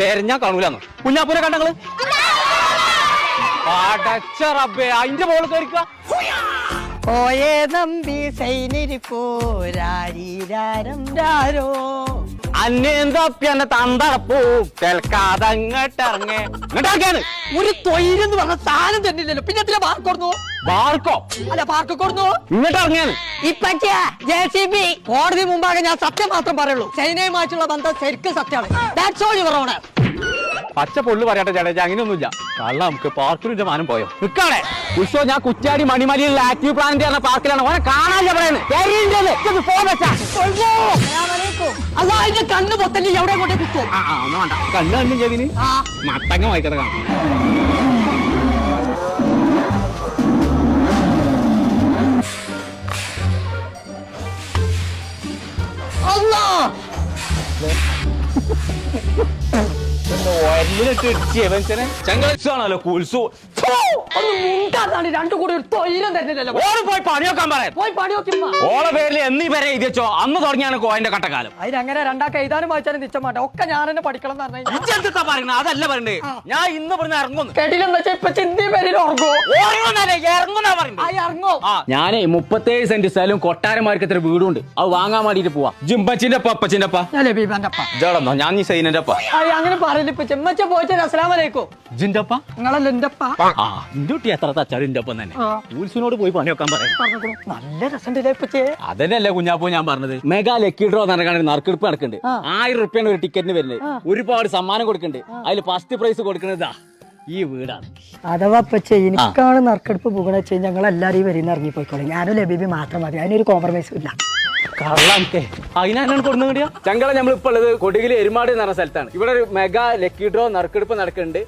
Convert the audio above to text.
തെരഞ്ഞാ കാണൂലെന്ന്. കുഞ്ഞാപ്പൂനെ കണ്ടങ്ങള് പടച്ച റബ്ബേ, അതിന്റെ മോള് കയറിക്ക. ഓയേ നമ്പി സൈനിരിപ്പോരാരോ അന്നേന്തന്നെ തന്തടപ്പൂ കേൾക്കാതെ അങ്ങോട്ടിറങ്ങേ. ഇങ്ങോട്ടിറങ്ങിയാണ് ഒരു തൊയിലെന്ന് പറഞ്ഞ സാധനം തന്നില്ലല്ലോ. പിന്നെ എന്തിനാ പാർക്ക് കൊടുന്നു? ബാർക്കോ അല്ല പാർക്ക് കൊടുന്നു. ഇങ്ങോട്ടിറങ്ങിയാണ്. ഇപ്പച്ചേ JCB കോടതി മുമ്പാകെ ഞാൻ സത്യം മാത്രം പറയുള്ളൂ. ചൈനയുമായിട്ടുള്ള ബന്ധം ശരിക്കും സത്യമാണ്. That's all your honor. പച്ച പൊള്ളു പറയട്ടെ ചേട്ടാ, അങ്ങനെയൊന്നുമില്ല. കള്ള നമുക്ക് പാർക്കിന്റെ മാനം പോയോ നിൽക്കാണേ. ഉത്സവം ഞാൻ കുറ്റാടി മണിമലയിലുള്ള ആക്റ്റീവ് പ്ലാന്റ് പറഞ്ഞ പാർക്കിലാണ്. ഓനെ കാണാൻ പറയുന്നത്. അല്ല അതിന്റെ കണ്ണ് പൊത്തല്ലേ എവിടെ കൊണ്ട് കുത്തും? ഒന്നും വേണ്ട, കണ്ണ് കണ്ണും ചെയ്തിന് മത്തങ്ങ വായിക്കട്ടെ കാണാം. ചങ്കളാണല്ലോ കുൽസു. രണ്ടു കൂടി ഒരു തൊയിലും തരുന്നില്ലല്ലോ. പോയി പണിയൊക്കാൻ പറയാം. പോയി പണി നോക്കിമ്മ. ഓളെ പേരിൽ എന്നീ പേരെ എഴുതിച്ചോ അന്ന് തുടങ്ങിയാണ് കോയന്റെ കട്ടക്കാലം. അതിനങ്ങനെ രണ്ടാൾക്ക് എഴുതാനും വായിച്ചാലും നിശ്ചയം മാട്ടെ. ഒക്കെ ഞാൻ തന്നെ പഠിക്കണം എന്ന് പറഞ്ഞു. ഇജ്ജെന്താ പറയുന്നത്? അതല്ല പറയണ്ടേ. ഞാൻ ഇന്ന് പറഞ്ഞ ഇറങ്ങുന്നു. കേട്ടില്ലെന്ന് വെച്ചാൽ ഇപ്പൊ ചിന്തി പേരിൽ ഉറങ്ങോ ഇറങ്ങോ. ഞാനേ 37 സെന്റ് സ്ഥലവും കൊട്ടാരമാർക്ക് എത്ര വീടുണ്ട്. അത് വാങ്ങാൻ വേണ്ടിട്ട് പോവാ. ജിമ്പച്ചിന്റെ അപ്പച്ചിന്റെ അപ്പ ജടന്നോ ഞാൻ ഈ സൈനന്റെ അപ്പ. അങ്ങനെ പറയില്ല. ഇപ്പൊ ചെമ്മച്ച പോയിട്ട് അസ്സലാമലൈക്കും. ജിന്റെ അപ്പ നിങ്ങളല്ല എന്റെ അപ്പ. ആ ഇന്റെ കുട്ടി എത്ര തച്ചാലും ഇന്റെ ഒപ്പം തന്നെ. ഉത്സവനോട് പോയി പണിയൊക്കാൻ പറയാം. നല്ല രസമുണ്ടല്ലേ ഇപ്പച്ചേ? അതന്നെയല്ലേ കുഞ്ഞാപ്പോ ഞാൻ പറഞ്ഞത്. മെഗാ ലക്കി ഡ്രോ നടക്കാണ്ട് നറുക്കെടുപ്പ് നടക്കുന്നുണ്ട്. 1000 റുപ്യാണ് ഒരു ടിക്കറ്റിന് വരുന്നത്. ഒരുപാട് സമ്മാനം കൊടുക്കുന്നുണ്ട്. അതിൽ ഫസ്റ്റ് പ്രൈസ് കൊടുക്കുന്നതാ ഈ വീടാണ്. അഥവാ പച്ചേ എനിക്കാണ് നറുക്കെടുപ്പ് പോകണ വെച്ച് ഞങ്ങൾ എല്ലാവരും വരുന്ന ഇറങ്ങിപ്പോയിക്കോളെ. ഞാനും ലബീബി മാത്രം മതി. അതിനൊരു കോംപ്രമൈസും ഇല്ല. അതിനാണ് കൊടുന്നു കിട്ടിയ ചങ്കള. നമ്മളിപ്പോ ഉള്ളത് കൊടികില് എരുമാട് എന്ന് പറഞ്ഞ സ്ഥലത്താണ്. ഇവിടെ ഒരു മെഗാ ലക്കി ഡ്രോ നറുക്കെടുപ്പ് നടക്കുന്നുണ്ട്.